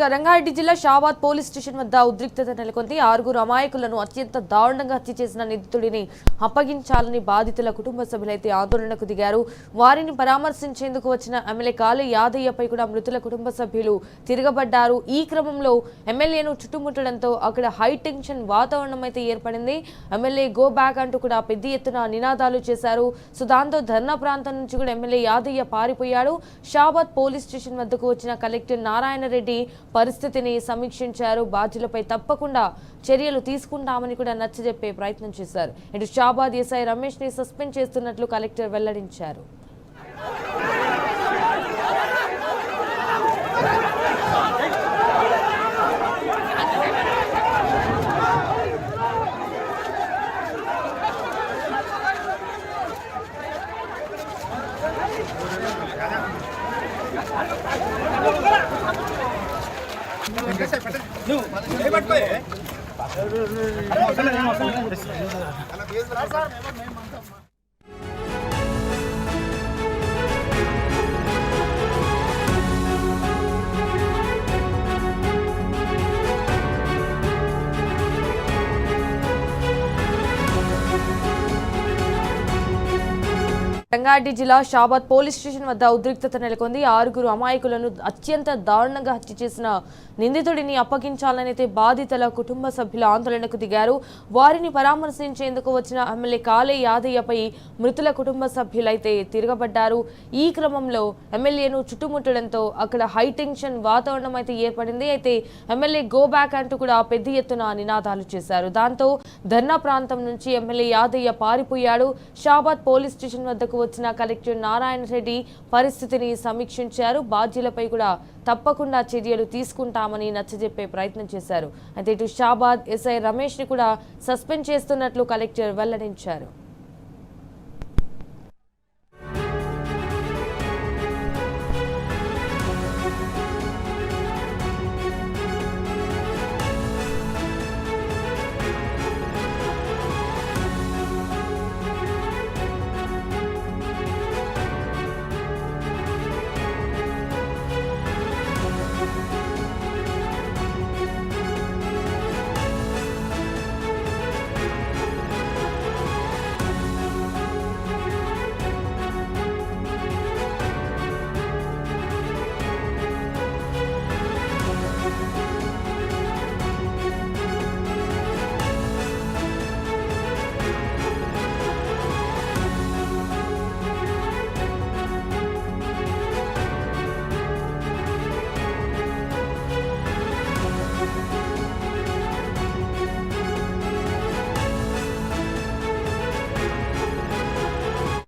రంగారెడ్డి జిల్లా Shabad police station వద్ద ఉద్రిక్తత నెలకొంది. 6 అమాయకులను అత్యంత దారుణంగా హత్య చేసిన నిందితుడిని అప్పగించాలని బాధితుల కుటుంబ సభ్యులైతే ఆందోళనకు దిగారు. వారిని పరామర్శించేందుకు వచ్చిన ఎమ్మెల్యే కాళీ యాదయ్యపై కూడా మృతుల కుటుంబ సభ్యులు తిరగబడ్డారు. ఈ క్రమంలో ఎమ్మెల్యేను చుట్టుముట్టడంతో అక్కడ హై టెన్షన్ వాతావరణం అయితే ఏర్పడింది. ఎమ్మెల్యే గో బ్యాక్ అంటూ కూడా పెద్ద ఎత్తున నినాదాలు చేశారు. సో దాంతో ధర్నా ప్రాంతం నుంచి కూడా ఎమ్మెల్యే యాదయ్య పారిపోయాడు. షాబాద్ పోలీస్ స్టేషన్ వద్దకు వచ్చిన కలెక్టర్ నారాయణ రెడ్డి పరిస్థితిని సమీక్షించారు. బాధ్యులపై తప్పకుండా చర్యలు తీసుకుంటామని కూడా నచ్చజెప్పే ప్రయత్నం చేశారు. ఇటు షాబాద్ ఎస్ఐ రమేష్ ని సస్పెండ్ చేస్తున్నట్లు కలెక్టర్ వెల్లడించారు. రంగారెడ్డి జిల్లా షాబాద్ పోలీస్ స్టేషన్ వద్ద ఉద్రిక్తత నెలకొంది. 6 అమాయకులను అత్యంత దారుణంగా హత్య చేసిన నిందితుడిని అప్పగించాలనైతే బాధితుల కుటుంబ సభ్యులు ఆందోళనకు దిగారు. వారిని పరామర్శించేందుకు వచ్చిన ఎమ్మెల్యే కాళీ యాదయ్యపై మృతుల కుటుంబ సభ్యులైతే తిరగబడ్డారు. ఈ క్రమంలో ఎమ్మెల్యేను చుట్టుముట్టడంతో అక్కడ హై టెన్షన్ వాతావరణం అయితే ఏర్పడింది. అయితే ఎమ్మెల్యే గో బ్యాక్ అంటూ కూడా పెద్ద ఎత్తున నినాదాలు చేశారు. దాంతో ధర్నా ప్రాంతం నుంచి ఎమ్మెల్యే యాదయ్య పారిపోయాడు. షాబాద్ పోలీస్ స్టేషన్ వద్దకు వచ్చిన కలెక్టర్ నారాయణ రెడ్డి పరిస్థితిని సమీక్షించారు. బాధ్యులపై కూడా తప్పకుండా చర్యలు తీసుకుంటామని నచ్చజెప్పే ప్రయత్నం చేశారు. అయితే ఇటు షాబాద్ ఎస్ఐ రమేష్ ని కూడా సస్పెండ్ చేస్తున్నట్లు కలెక్టర్ వెల్లడించారు.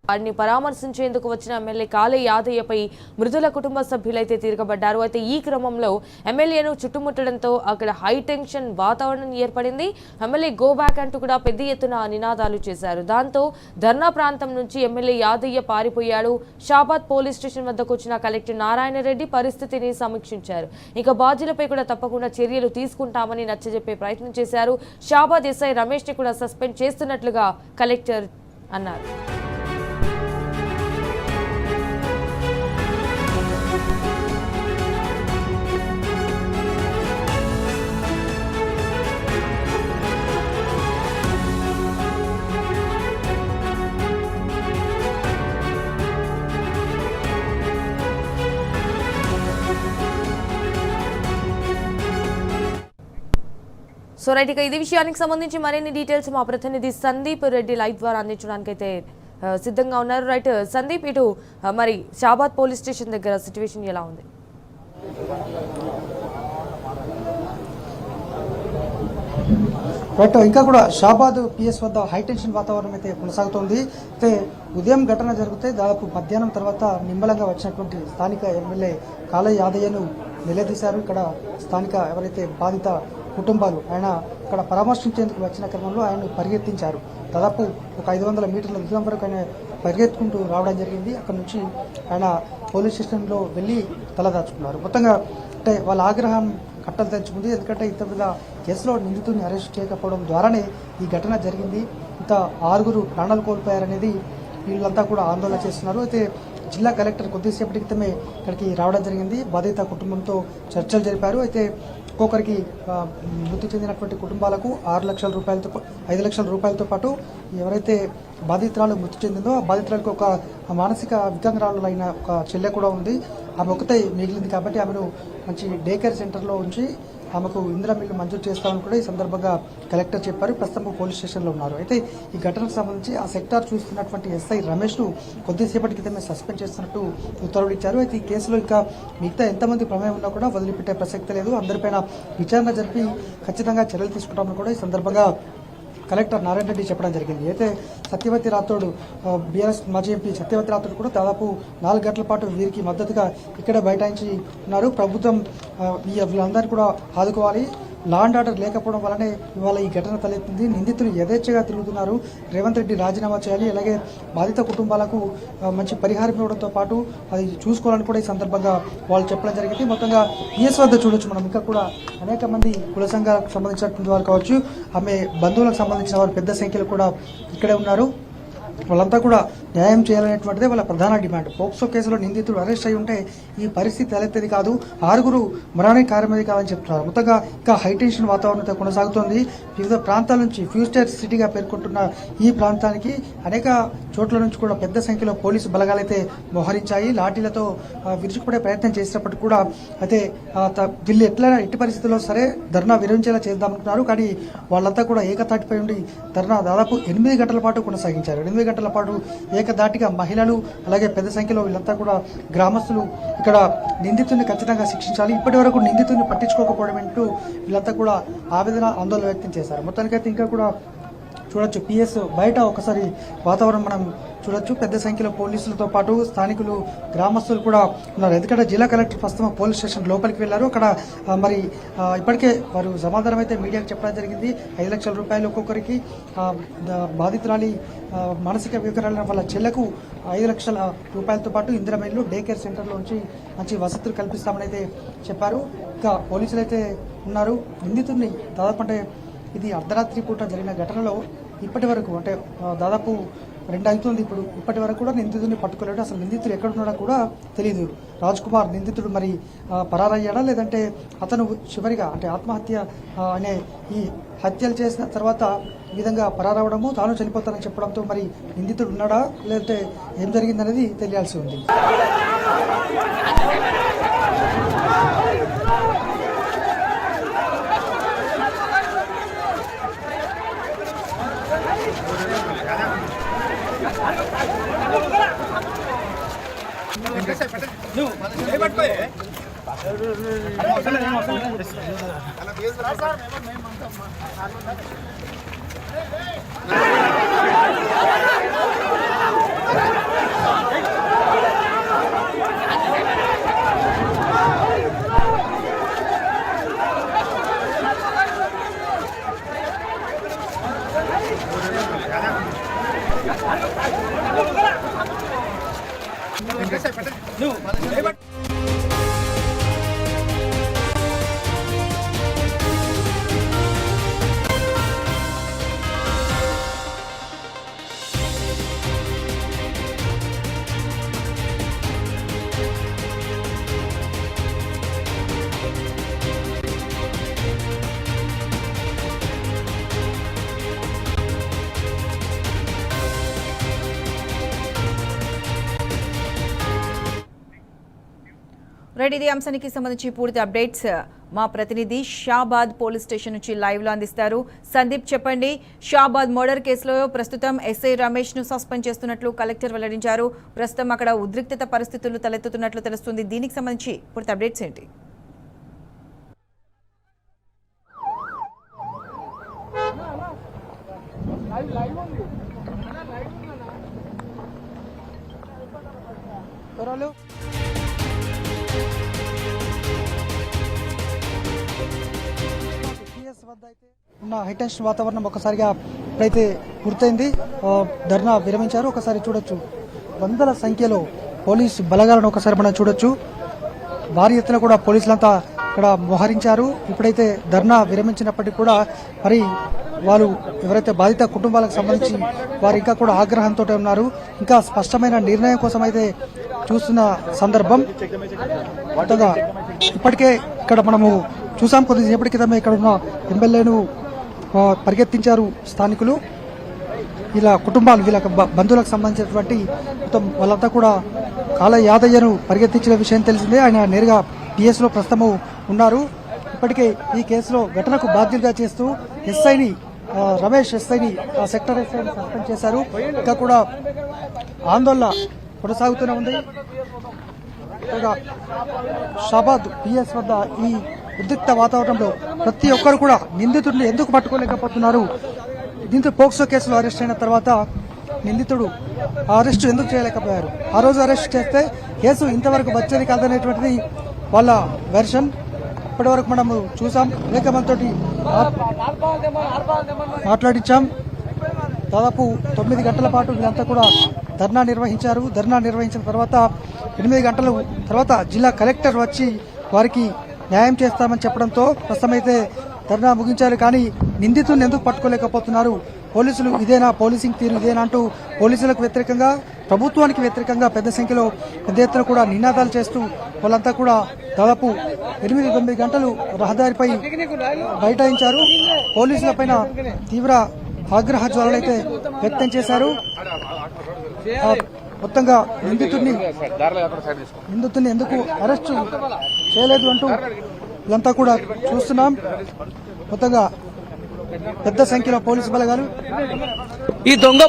వారిని పరామర్శించేందుకు వచ్చిన ఎమ్మెల్యే కాళీ యాదయ్యపై మృతుల కుటుంబ సభ్యులైతే తిరగబడ్డారు. అయితే ఈ క్రమంలో ఎమ్మెల్యేను చుట్టుముట్టడంతో అక్కడ హై టెన్షన్ వాతావరణం ఏర్పడింది. ఎమ్మెల్యే గో బ్యాక్ అంటూ కూడా పెద్ద ఎత్తున నినాదాలు చేశారు. దాంతో ధర్నా ప్రాంతం నుంచి ఎమ్మెల్యే యాదయ్య పారిపోయాడు. షాబాద్ పోలీస్ స్టేషన్ వద్దకు వచ్చిన కలెక్టర్ నారాయణ రెడ్డి పరిస్థితిని సమీక్షించారు. ఇక బాధ్యులపై కూడా తప్పకుండా చర్యలు తీసుకుంటామని నచ్చజెప్పే ప్రయత్నం చేశారు. షాబాద్ ఎస్ఐ రమేష్ ని కూడా సస్పెండ్ చేస్తున్నట్లుగా కలెక్టర్ అన్నారు. సో రైట్, ఇక ఇది విషయానికి సంబంధించి మరిన్ని డీటెయిల్స్ మా ప్రతినిధి సందీప్ రెడ్డి లైవ్ ద్వారా అందించడానికి అయితే సిద్ధంగా ఉన్నారు. రైట్ సందీప్, ఇటు మరి షాబాద్ పోలీస్ స్టేషన్ దగ్గర సిచ్యువేషన్ ఎలా ఉంది? రైట్, ఇంకా కూడా షాబాద్ పిఎస్ వద్ద హైటెన్షన్ వాతావరణం అయితే కొనసాగుతోంది. అయితే ఉదయం ఘటన జరిగితే దాదాపు మధ్యాహ్నం తర్వాత నిమ్మలంగా వచ్చినటువంటి స్థానిక ఎమ్మెల్యే కాళీ యాదయ్యను నిలదీశారు. ఇక్కడ స్థానిక ఎవరైతే బాధిత కుటుంబాలు ఆయన ఇక్కడ పరామర్శించేందుకు వచ్చిన క్రమంలో ఆయన్ను పరిగెత్తించారు. దాదాపు ఒక 500 మీటర్ల దూరం వరకు ఆయన పరిగెత్తుకుంటూ రావడం జరిగింది. అక్కడ నుంచి ఆయన పోలీస్ స్టేషన్లో వెళ్ళి తలదాచుకున్నారు. మొత్తంగా అంటే వాళ్ళ ఆగ్రహం కట్టలు తెంచుకుంది. ఎందుకంటే ఇంత పెద్ద కేసులో నిందితుడిని అరెస్ట్ చేయకపోవడం ద్వారానే ఈ ఘటన జరిగింది. ఇంత 6 ప్రాణాలు కోల్పోయారనేది వీళ్ళంతా కూడా ఆందోళన చేస్తున్నారు. అయితే జిల్లా కలెక్టర్ కొద్దిసేపటి క్రితమే ఇక్కడికి రావడం జరిగింది. బాధిత కుటుంబంతో చర్చలు జరిపారు. అయితే ఒక్కొక్కరికి మృతి చెందినటువంటి కుటుంబాలకు 6 లక్షల రూపాయలతో 5 లక్షల రూపాయలతో పాటు ఎవరైతే బాధితురాలు మృతి చెందిందో ఆ బాధితురాలకు ఒక మానసిక వికలాంగురాలైన ఒక చెల్లె కూడా ఉంది. ఆమె ఒకతే మిగిలింది కాబట్టి ఆమెను మంచి డే కేర్ సెంటర్లో ఉంచి ఆమెకు ఇందిరా మిల్లు మంజూరు చేస్తామని కూడా ఈ సందర్భంగా కలెక్టర్ చెప్పారు. ప్రస్తుతం పోలీస్ స్టేషన్లో ఉన్నారు. అయితే ఈ ఘటనకు సంబంధించి ఆ సెక్టార్ చూస్తున్నటువంటి ఎస్ఐ రమేష్ను కొద్దిసేపటి క్రితమే సస్పెండ్ చేస్తున్నట్టు ఉత్తర్వులు ఇచ్చారు. అయితే ఈ కేసులో ఇంకా మిగతా ఎంతమంది ప్రమేయం ఉన్నా కూడా వదిలిపెట్టే ప్రసక్తి లేదు. అందరిపైన విచారణ జరిపి ఖచ్చితంగా చర్యలు తీసుకుంటామని కూడా ఈ సందర్భంగా కలెక్టర్ నారాయణ రెడ్డి చెప్పడం జరిగింది. అయితే సత్యవతి రాథోడ్ బీఆర్ఎస్ మాజీ ఎంపీ సత్యవతి రాథోడ్ కూడా దాదాపు 4 గంటల పాటు వీరికి మద్దతుగా ఇక్కడే బైఠాయించి ఉన్నారు. ప్రభుత్వం వీళ్ళందరినీ కూడా ఆదుకోవాలి, లా అండ్ ఆర్డర్ లేకపోవడం వల్లనే ఇవాళ ఈ ఘటన తలెత్తింది. నిందితులు యథేచ్ఛగా తిరుగుతున్నారు. రేవంత్ రెడ్డి రాజీనామా చేయాలి, అలాగే బాధిత కుటుంబాలకు మంచి పరిహారం ఇవ్వడంతో పాటు అది చూసుకోవాలని కూడా ఈ సందర్భంగా వాళ్ళు చెప్పడం జరిగింది. మొత్తంగా పిఎస్ వద్ద చూడొచ్చు మనం ఇంకా కూడా అనేక మంది కుల సంఘాలకు సంబంధించినటువంటి వారు కావచ్చు, ఆమె బంధువులకు సంబంధించిన వారు పెద్ద సంఖ్యలో కూడా ఇక్కడే ఉన్నారు. వాళ్ళంతా కూడా న్యాయం చేయాలనేటువంటిదే వాళ్ళ ప్రధాన డిమాండ్. పోక్సో కేసులో నిందితుడు అరెస్ట్ అయి ఉంటే ఈ పరిస్థితి తలెత్తేది కాదు, 6 మరణానికి కారణమేది కాదని చెప్తున్నారు. మొత్తంగా ఇంకా హైటెన్షన్ వాతావరణంతో కొనసాగుతోంది. వివిధ ప్రాంతాల నుంచి ఫ్యూచర్ సిటీగా పేర్కొంటున్న ఈ ప్రాంతానికి అనేక చోట్ల నుంచి కూడా పెద్ద సంఖ్యలో పోలీసు బలగాలైతే మోహరించాయి. లాఠీలతో విరుచుకుపడే ప్రయత్నం చేసినప్పటికీ కూడా అయితే వీళ్ళు ఎట్టి పరిస్థితుల్లో సరే ధర్నా విరమించేలా చేద్దామనుకున్నారు. కానీ వాళ్ళంతా కూడా ఏకతాటిపై ఉండి ధర్నా దాదాపు 8 గంటల పాటు కొనసాగించారు. 8 గంటల పాటు ఏకధాటిగా మహిళలు అలాగే పెద్ద సంఖ్యలో వీళ్ళంతా కూడా గ్రామస్తులు ఇక్కడ నిందితుడిని ఖచ్చితంగా శిక్షించాలి, ఇప్పటి వరకు నిందితుడిని పట్టించుకోకపోవడం అంటూ వీళ్ళంతా కూడా ఆవేదన ఆందోళన వ్యక్తం చేశారు. మొత్తానికైతే ఇంకా కూడా చూడొచ్చు పిఎస్ బయట ఒకసారి వాతావరణం మనం చూడొచ్చు. పెద్ద సంఖ్యలో పోలీసులతో పాటు స్థానికులు గ్రామస్తులు కూడా ఉన్నారు. ఎందుకంటే జిల్లా కలెక్టర్ ప్రస్తుతం పోలీస్ స్టేషన్ లోపలికి వెళ్లారు. అక్కడ మరి ఇప్పటికే వారు సమాధానం అయితే మీడియాకు చెప్పడం జరిగింది. 5 లక్షల రూపాయలు ఒక్కొక్కరికి, బాధితురాలి మానసిక వికలాంగుల వాళ్ళ చెల్లకు 5 లక్షల రూపాయలతో పాటు ఇందిరా మిల్లు డే కేర్ సెంటర్లో ఉంచి మంచి వసతులు కల్పిస్తామని అయితే చెప్పారు. ఇంకా పోలీసులు అయితే ఉన్నారు. నిందితుడిని దాదాపు అంటే ఇది అర్ధరాత్రి పూట జరిగిన ఘటనలో ఇప్పటి వరకు అంటే దాదాపు 2 అవుతుంది. ఇప్పటి వరకు కూడా నిందితుడిని పట్టుకోలేడు. అసలు నిందితుడు ఎక్కడున్నాడో కూడా తెలియదు. రాజ్ కుమార్ నిందితుడు మరి పరారయ్యాడా లేదంటే అతను చివరిగా అంటే ఆత్మహత్య అనే ఈ హత్యలు చేసిన తర్వాత ఈ విధంగా పరారవడము, తాను చనిపోతానని చెప్పడంతో మరి నిందితుడు ఉన్నాడా లేదంటే ఏం జరిగిందనేది తెలియాల్సి ఉంది. రైట్, ఇది అంశానికి సంబంధించి పూర్తి అప్డేట్స్ మా ప్రతినిధి షాబాద్ పోలీస్ స్టేషన్ నుంచి లైవ్ లో అందిస్తారు. సందీప్, చెప్పండి. షాబాద్ మర్డర్ కేసులో ప్రస్తుతం ఎస్ఐ రమేష్ ను సస్పెండ్ చేస్తున్నట్లు కలెక్టర్ వెల్లడించారు. ప్రస్తుతం అక్కడ ఉద్రిక్తత పరిస్థితులు తలెత్తుతున్నట్లు తెలుస్తుంది. దీనికి సంబంధించి పూర్తి అప్డేట్స్ ఏంటి? ఉన్న హైటెన్షన్ వాతావరణం ఒకసారిగా ఇప్పుడైతే పూర్తయింది. ధర్నా విరమించారు. ఒకసారి చూడొచ్చు వందల సంఖ్యలో పోలీసు బలగాలను ఒకసారి మనం చూడొచ్చు. భారీ ఎత్తున కూడా పోలీసులంతా ఇక్కడ మోహరించారు. ఇప్పుడైతే ధర్నా విరమించినప్పటికీ కూడా మరి వాళ్ళు ఎవరైతే బాధిత కుటుంబాలకు సంబంధించి వారు ఇంకా కూడా ఆగ్రహంతో ఉన్నారు. ఇంకా స్పష్టమైన నిర్ణయం కోసం అయితే చూస్తున్న సందర్భం. కొత్తగా ఇప్పటికే ఇక్కడ మనము చూసాం, కొద్దిసేపటి క్రితమే ఇక్కడ ఉన్న ఎమ్మెల్యేను పరిగెత్తించారు స్థానికులు. ఇలా కుటుంబాలు, వీళ్ళ బంధువులకు సంబంధించినటువంటి మొత్తం వాళ్ళంతా కూడా కాళ యాదయ్యను పరిగెత్తించిన విషయం తెలిసిందే. ఆయన నేరుగా పిఎస్లో ప్రస్తుతము ఉన్నారు. ఇప్పటికే ఈ కేసులో ఘటనకు బాధ్యులుగా చేస్తూ ఎస్ఐని రమేష్ ఎస్ఐని సెక్టర్ ఎస్ఐని సస్పెండ్ చేశారు. ఇంకా కూడా ఆందోళన కొనసాగుతూనే ఉంది. షాబాద్ పిఎస్ వద్ద ఈ ఉద్రిక్త వాతావరణంలో ప్రతి ఒక్కరు కూడా నిందితుడిని ఎందుకు పట్టుకోలేకపోతున్నారు, దీంతో పోక్సో కేసులో అరెస్ట్ అయిన తర్వాత నిందితుడు అరెస్టు ఎందుకు చేయలేకపోయారు, ఆ రోజు అరెస్ట్ చేస్తే కేసు ఇంతవరకు వచ్చేది కాదనేటువంటిది వాళ్ళ వెర్షన్. ఇప్పటి వరకు మనము చూసాం, అనేక మందితోటి మాట్లాడించాం. దాదాపు 9 గంటల పాటు వీళ్ళంతా కూడా ధర్నా నిర్వహించారు. ధర్నా నిర్వహించిన తర్వాత 8 గంటల తర్వాత జిల్లా కలెక్టర్ వచ్చి వారికి న్యాయం చేస్తామని చెప్పడంతో ప్రస్తుతమైతే ధర్నా ముగించారు. కానీ నిందితులను ఎందుకు పట్టుకోలేకపోతున్నారు, పోలీసులు ఇదేనా, పోలీసింగ్ తీరు ఇదేనా అంటూ పోలీసులకు వ్యతిరేకంగా, ప్రభుత్వానికి వ్యతిరేకంగా పెద్ద సంఖ్యలో పెద్ద ఎత్తున కూడా నినాదాలు చేస్తూ వాళ్ళంతా కూడా దాదాపు 8-9 గంటలు రహదారిపై బైఠాయించారు. పోలీసులపైన తీవ్ర ఆగ్రహ జ్వాలలైతే వ్యక్తం చేశారు. మొత్తంగా నిందితుడిని ఎందుకు అరెస్టు చేయలేదు అంటూ వీళ్ళంతా కూడా చూస్తున్నాం. మొత్తంగా పెద్ద సంఖ్యలో పోలీసు బలగాలు, ఈ దొంగ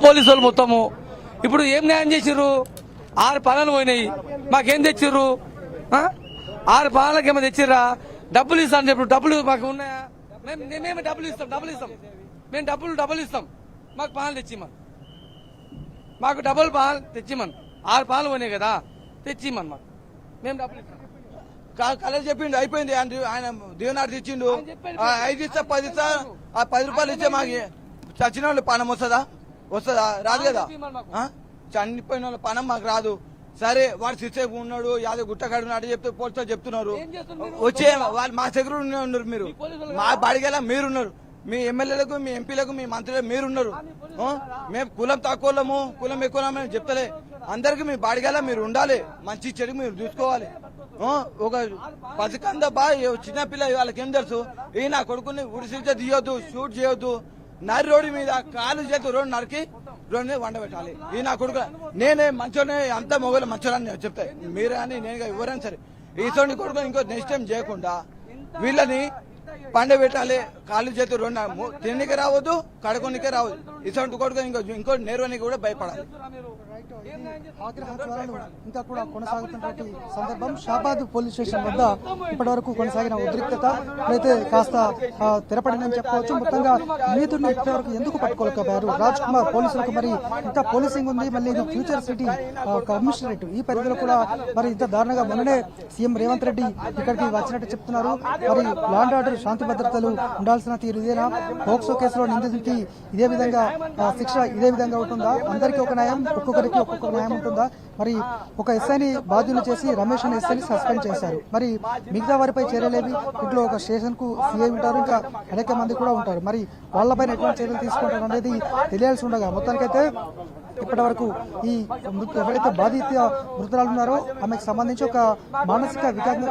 పోలీసులు మొత్తము ఇప్పుడు ఏం న్యాయం చేసిర్రు? 6 పాలనలు పోయినాయి, మాకేం తెచ్చిర్రు? 6 పాలనకి ఏమో తెచ్చిర్రా? డబ్బులు ఇస్తాను చెప్పు, డబ్బులు మాకు ఉన్నాయా? మేము డబ్బులు ఇస్తాం, మేము డబ్బులు ఇస్తాం, మాకు పాలన తెచ్చిమని, మాకు డబ్బులు పాలన తెచ్చిమని. 6 పాలనలు పోయినాయి కదా, తెచ్చిమని మాకు, మేము డబ్బులు ఇస్తాం. కలర్ చెప్పిండు, అయిపోయింది. ఆయన దేవునాడు తెచ్చిండు. 5 ఇస్తా 10 ఇస్తా, ఆ 10 రూపాయలు ఇస్తే మాకు చచ్చిన వాళ్ళు పణం వస్తుందా? రాదు కదా. చనిపోయిన వాళ్ళ పణం మాకు రాదు. సరే, వాడు శిక్షకు ఉన్నాడు, యాదో గుట్టకాడు ఉన్నాడు చెప్తే పోలీసులు చెప్తున్నారు. వచ్చే వాళ్ళు మా దగ్గర ఉన్నారు, మీరు మా బాడిగేలా మీరున్నారు, మీ ఎమ్మెల్యేలకు, మీ ఎంపీలకు, మీ మంత్రులకు మీరున్నారు. మేము కులం తక్కువలము, కులం ఎక్కువ చెప్తలే. అందరికి మీ బాడిగేలా మీరు ఉండాలి, మంచి చెడు మీరు చూసుకోవాలి. ఒక పసికంద చిన్నపిల్ల వాళ్ళకి ఏం తెలుసు? ఈయన కొడుకుని ఉడిసిల్చ తీయొద్దు, షూట్ చేయొద్దు, నరి రోడ్డు మీద కాలు చేతి రోడ్డు నరికి రోడ్డు మీద వండ పెట్టాలి. ఈ నా కొడుకు నేనే మంచోనే, అంత మొగలు మంచోని చెప్తాయి మీరు అని, నేను ఎవరైనా సరే ఈసోని కొడుకు ఇంకో నెక్స్ట్ టైం చేయకుండా వీళ్ళని పండ పెట్టాలి. కాళ్ళు చేతి రెండు తిండికి రావద్దు, కడుకోనికే రావద్దు. ఇసొంటి కొడుకు ఇంకో నేర్వనికి కూడా భయపడాలి. ఆగ్రహ జ్వాలలు ఇంకా కూడా కొనసాగుతున్నటువంటి సందర్భం. షాబాద్ పోలీస్ స్టేషన్ వద్ద ఇప్పటి వరకు కొనసాగిన ఉద్రిక్తత అయితే కాస్త తెరపడిందని చెప్పవచ్చు. మొత్తంగా నిందితుడిని ఇప్పటి వరకు ఎందుకు పట్టుకోలేకపోయారు రాజ్ కుమార్ పోలీసులకు? మరి ఇంకా పోలీసింగ్ ఉంది, మళ్ళీ ఇది ఫ్యూచర్ సిటీ కమిషనరేట్, ఈ పరిధిలో కూడా మరి ఇంత దారుణంగా మొన్ననే సీఎం రేవంత్ రెడ్డి ఇక్కడికి వచ్చినట్టు చెప్తున్నారు. మరి లాండ్ ఆర్డర్, శాంతి భద్రతలు ఉండాల్సిన తీరు ఇదేనా? పోక్సో కేసులో నిందితుడికి ఇదే విధంగా శిక్ష ఇదే విధంగా ఉంటుందా? అందరికీ ఒక న్యాయం, ఒక్కొక్కరికి ఒక్కొక్క న్యాయం ఉంటుందా? మరి ఒక ఎస్ఐని బాధ్యులు చేసి రమేష్ అనే ఎస్ఐని సస్పెండ్ చేశారు. మరి మిగతా వారిపై చర్యలేవి? ఇంట్లో ఒక స్టేషన్ కు సీఐ ఉంటారు, ఇంకా అనేక మంది కూడా ఉంటారు. మరి వాళ్ళపైన ఎటువంటి చర్యలు తీసుకుంటారు అనేది తెలియాల్సి ఉండగా మొత్తానికైతే ఇప్పటి వరకు ఈ ఎవరైతే బాధిత మృతురాలు ఉన్నారో ఆమెకు సంబంధించి ఒక మానసిక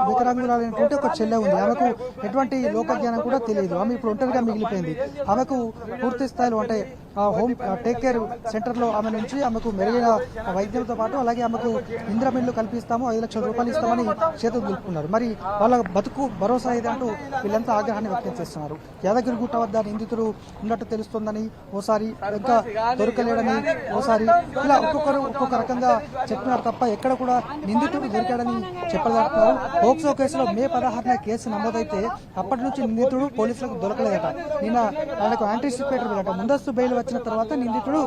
వికలాంగురాలైనటువంటి ఒక చెల్లె ఉంది. ఆమెకు ఎటువంటి లోకజ్ఞానం కూడా తెలియదు. ఆమె ఇప్పుడు ఒంటరిగా మిగిలిపోయింది. ఆమెకు పూర్తి స్థాయిలో అంటే హోమ్ టేక్ కేర్ సెంటర్ లో ఆమె నుంచి ఆమెకు మెరుగైన వైద్యంతో పాటు అలాగే ఆమెకు ఇంద్రమిల్లు కల్పిస్తాము, 5 లక్షల రూపాయలు ఇస్తామని చేతులు నిలుపుకున్నారు. మరి వాళ్ళ బతుకు భరోసా ఏదంటూ వీళ్ళంతా ఆగ్రహాన్ని వ్యక్తం చేస్తున్నారు. యాదగిరిగుట్ట వద్ద నిందితుడు ఉన్నట్టు తెలుస్తోందని ఓసారి, ఇంకా దొరకలేడని ఓసారి, ఇలా ఒక్కొక్కరు ఒక్కొక్క రకంగా చెప్పినారు తప్ప ఎక్కడ కూడా నిందితుడు దొరికాడని చెప్పదలుచుకున్నారు. పోక్సో కేసులో మే 16న కేసు నమోదైతే అప్పటి నుంచి నిందితుడు పోలీసులకు దొరకలేదట. నిన్న ఆయనకు యాంటిసిపేటరీ బెయిల్, ముందస్తు బెయిల్ వచ్చిన తర్వాత నిందితుడు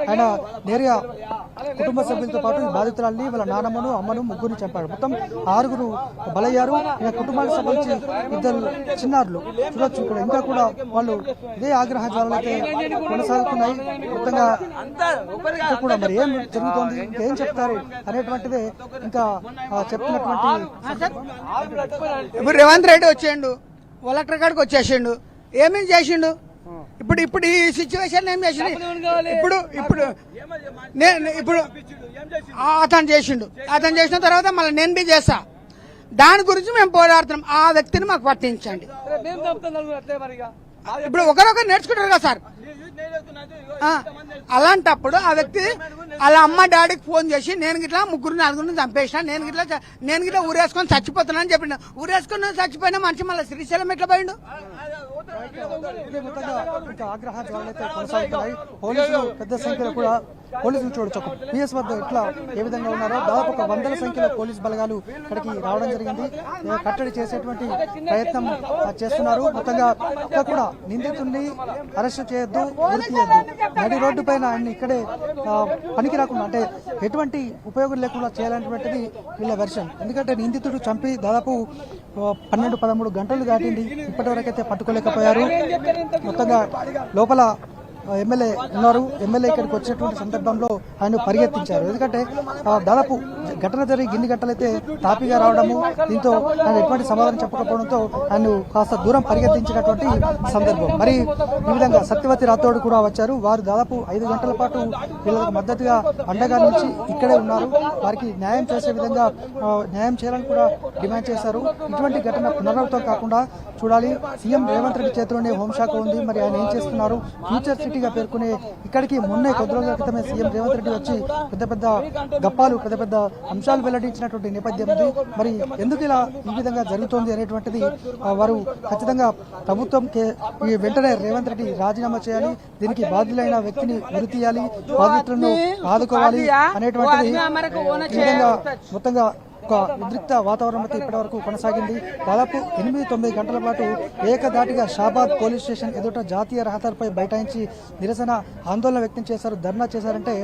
ఆయన నేరుగా కుటుంబ సభ్యులతో పాటు బాధితురాల్ని, వాళ్ళ నానమ్మను, అమ్మను, ముగ్గురిని చంపాడు. మొత్తం 6 బలయ్యారు. ఈయన కుటుంబానికి సంబంధించి 2 చిన్నారులు చూడొచ్చు. ఇక్కడ ఇంకా కూడా వాళ్ళు ఇదే ఆగ్రహ జ్వాలలైతే కొనసాగుతున్నాయి. మొత్తంగా కూడా మరి ఏం జరుగుతోంది, ఇంకేం చెప్తారు అనేటువంటిదే ఇంకా చెప్తున్నటువంటి. ఇప్పుడు రేవంత్ రెడ్డి వచ్చేయండు, కలెక్టర్ కాడికి వచ్చేసిండు, ఏమేమి చేసిండు? ఇప్పుడు ఈ సిచ్యువేషన్ ఏం చేసిన ఇప్పుడు ఇప్పుడు నేను ఇప్పుడు అతను చేసిన తర్వాత మళ్ళీ నేను బి చేస్తా. దాని గురించి మేము పోరాడుతున్నాం. ఆ వ్యక్తిని మాకు పట్టించండి. ఇప్పుడు ఒకరొకరు నేర్చుకుంటారు కదా సార్. అలాంటప్పుడు ఆ వ్యక్తి వాళ్ళ అమ్మ డాడీకి ఫోన్ చేసి నేను గిట్లా 3-4 చంపేసిన, నేను గిట్లా ఊరేసుకొని చచ్చిపోతున్నానని చెప్పిండు. ఊరేసుకొని చచ్చిపోయిన మనిషి మళ్ళీ శ్రీశైలం ఎట్లా పోయిండు? ఇదే మొత్తంగా ఇంకా ఆగ్రహ జ్వాలలైతే కొనసాగుతున్నాయి. పోలీసులు పెద్ద సంఖ్యలో కూడా పోలీసులు చూడొచ్చు పిఎస్ వద్ద ఇట్లా ఏ విధంగా ఉన్నారో దాదాపు ఒక 100ల సంఖ్యలో పోలీస్ బలగాలు ఇక్కడికి రావడం జరిగింది. కట్టడి చేసేటువంటి ప్రయత్నం చేస్తున్నారు. మొత్తంగా ఇక్కడ కూడా నిందితుడిని అరెస్ట్ చేయొద్దు, ఉరి తీయొద్దు, నడి రోడ్డు పైన ఆయన ఇక్కడే పనికి రాకుండా అంటే ఎటువంటి ఉపయోగం లేకుండా చేయాలనేటువంటిది వీళ్ళ వెర్షన్. ఎందుకంటే నిందితుడు చంపి దాదాపు 12-13 గంటలు దాటింది. ఇప్పటి వరకైతే పట్టుకోలేకపోయారు. మొత్తంగా లోపల ఎమ్మెల్యే ఉన్నారు. ఎమ్మెల్యే ఇక్కడికి వచ్చినటువంటి సందర్భంలో ఆయన పరిగెత్తించారు. ఎందుకంటే దాదాపు ఘటన జరిగి గిన్ని గంటలైతే తాపిగా రావడము, దీంతో ఆయన ఎటువంటి సమాధానం చెప్పకపోవడంతో ఆయన కాస్త దూరం పరిగెత్తించినటువంటి సందర్భం. మరి ఈ విధంగా సత్యవతి రాథోడ్ కూడా వచ్చారు. వారు దాదాపు 5 గంటల పాటు వీళ్ళకి మద్దతుగా అండగా నుంచి ఇక్కడే ఉన్నారు. వారికి న్యాయం చేసే విధంగా న్యాయం చేయాలని కూడా డిమాండ్ చేశారు. ఇటువంటి ఘటన పునరావృతం కాకుండా చూడాలి. సీఎం రేవంత్ రెడ్డి చేతిలోనే హోంశాఖ ఉంది. మరి ఆయన ఏం చేస్తున్నారు? ఫ్యూచర్ సిటీగా పేర్కొనే ఇక్కడికి మొన్నే కొద్ది రోజుల క్రితమే సీఎం రేవంత్ రెడ్డి వచ్చి పెద్ద గప్పాలు పెద్ద అంశాలు వెల్లడించినటువంటి నేపథ్యం ఉంది. మరి ఎందుకు ఇలా ఈ విధంగా జరుగుతోంది అనేటువంటిది వారు ఖచ్చితంగా ప్రభుత్వం వెంటనే రేవంత్ రెడ్డి రాజీనామా చేయాలి, దీనికి బాధ్యులైన వ్యక్తిని ఉరి తీయాలి, బాధితులను ఆదుకోవాలి అనేటువంటిది ఈ విధంగా మొత్తంగా ఒక ఉద్రిక్త వాతావరణం అయితే ఇప్పటి వరకు కొనసాగింది. దాదాపు 8-9 గంటల పాటు ఏకధాటిగా షాబాద్ పోలీస్ స్టేషన్ ఎదుట జాతీయ రహదారిపై బైఠాయించి నిరసన ఆందోళన వ్యక్తం చేశారు, ధర్నా చేశారంటే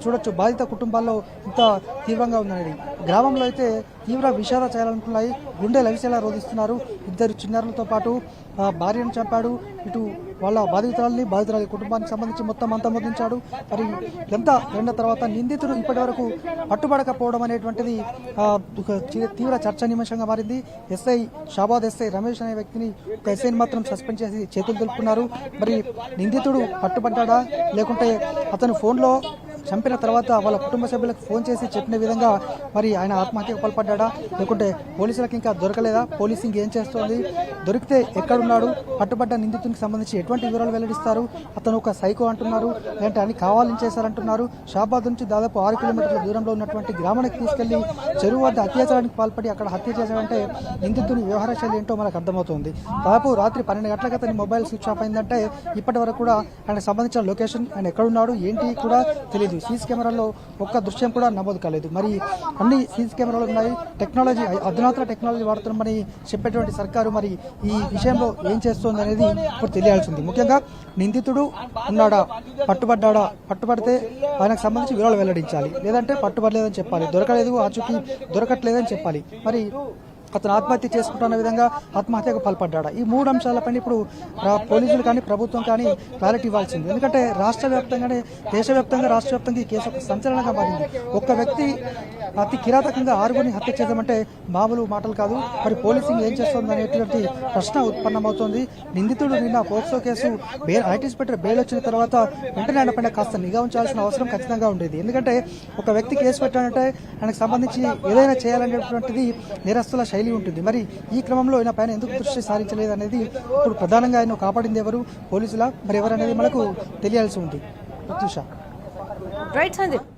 చూడొచ్చు బాధిత కుటుంబాల్లో ఇంత తీవ్రంగా ఉందనేది. గ్రామంలో అయితే తీవ్ర విషాద చేయాలనుకున్నాయి, గుండె లవిసేలా రోధిస్తున్నారు. 2 చిన్నారులతో పాటు భార్యను చంపాడు, ఇటు వాళ్ళ బాధితురాలి కుటుంబానికి సంబంధించి మొత్తం అంతా ముద్రించాడు. మరి ఎంత రెండో తర్వాత నిందితుడు ఇప్పటి వరకు పట్టుబడకపోవడం అనేటువంటిది తీవ్ర చర్చనీయాంశంగా మారింది. షాబాద్ ఎస్ఐ రమేష్ అనే వ్యక్తిని ఒక ఎస్ఐని మాత్రం సస్పెండ్ చేసి చేతులు దులుపుకున్నారు. మరి నిందితుడు పట్టుబడ్డా లేకుంటే అతను ఫోన్లో చంపిన తర్వాత వాళ్ళ కుటుంబ సభ్యులకు ఫోన్ చేసి చెప్పిన విధంగా మరి ఆయన ఆత్మహత్యకు పాల్పడ్డా లేకుంటే పోలీసులకు ఇంకా దొరకలేదా? పోలీసింగ్ ఏం చేస్తోంది? దొరికితే ఎక్కడున్నాడు? పట్టుబడ్డ నిందితునికి సంబంధించి ఎటువంటి వివరాలు వెల్లడిస్తారు? అతను ఒక సైకో అంటున్నారు, లేదంటే అని కావాలని చేశారంటున్నారు. షాబాద్ నుంచి దాదాపు 6 కిలోమీటర్ల దూరంలో ఉన్నటువంటి గ్రామానికి తీసుకెళ్లి చెరువు వద్ద అత్యాచారానికి పాల్పడి అక్కడ హత్య చేశారంటే నిందితుని వ్యవహార శైలి ఏంటో మనకు అర్థమవుతుంది. దాదాపు రాత్రి 12 గంటలకు అతని మొబైల్ స్విచ్ ఆఫ్ అయిందంటే ఇప్పటి వరకు కూడా ఆయనకు సంబంధించిన లొకేషన్, ఆయన ఎక్కడున్నాడు ఏంటి కూడా తెలియదు. సీసీ కెమెరాలో ఒక్క దృశ్యం కూడా నమోదు కాలేదు. మరి అన్ని సీసీ కెమెరాలు ఉన్నాయి, టెక్నాలజీ అధునాతన టెక్నాలజీ వాడుతున్నామని చెప్పేటువంటి సర్కారు మరి ఈ విషయంలో ఏం చేస్తోంది అనేది ఇప్పుడు తెలియాల్సింది. ముఖ్యంగా నిందితుడు ఉన్నాడా, పట్టుబడ్డా, పట్టుబడితే ఆయనకు సంబంధించి వివరాలు వెల్లడించాలి, లేదంటే పట్టుబడలేదని చెప్పాలి, దొరకలేదు ఆచూకీ దొరకట్లేదని చెప్పాలి. మరి అతను ఆత్మహత్య చేసుకుంటున్న విధంగా ఆత్మహత్యకు పాల్పడ్డా, ఈ 3 అంశాలపైన ఇప్పుడు పోలీసులు కానీ ప్రభుత్వం కానీ క్లారిటీ ఇవ్వాల్సింది. ఎందుకంటే రాష్ట్ర వ్యాప్తంగానే దేశవ్యాప్తంగా రాష్ట్ర వ్యాప్తంగా ఈ కేసు ఒక సంచలనంగా మారింది. ఒక్క వ్యక్తి అతి కిరాతకంగా 6గురిని హత్య చేద్దామంటే మామూలు మాటలు కాదు. మరి పోలీసింగ్ ఏం చేస్తుంది అనేటువంటి ప్రశ్న ఉత్పన్నమవుతోంది. నిందితుడు నిన్న పోక్సో కేసు ఐటీస్పెట్టర్ బెయిల్ వచ్చిన తర్వాత వెంటనే ఆయన పైన కాస్త నిఘా ఉంచాల్సిన అవసరం ఖచ్చితంగా ఉండేది. ఎందుకంటే ఒక వ్యక్తి కేసు పెట్టాలంటే ఆయనకు సంబంధించి ఏదైనా చేయాలనేటువంటిది నేరస్తుల శైలి ఉంటుంది. మరి ఈ క్రమంలో ఆయన పైన ఎందుకు దృష్టి సారించలేదు అనేది ఇప్పుడు ప్రధానంగా ఆయన కాపాడింది ఎవరు? పోలీసులా మరి ఎవరనేది మనకు తెలియాల్సి ఉంది. ప్రత్యూష. రైట్ సందీప్.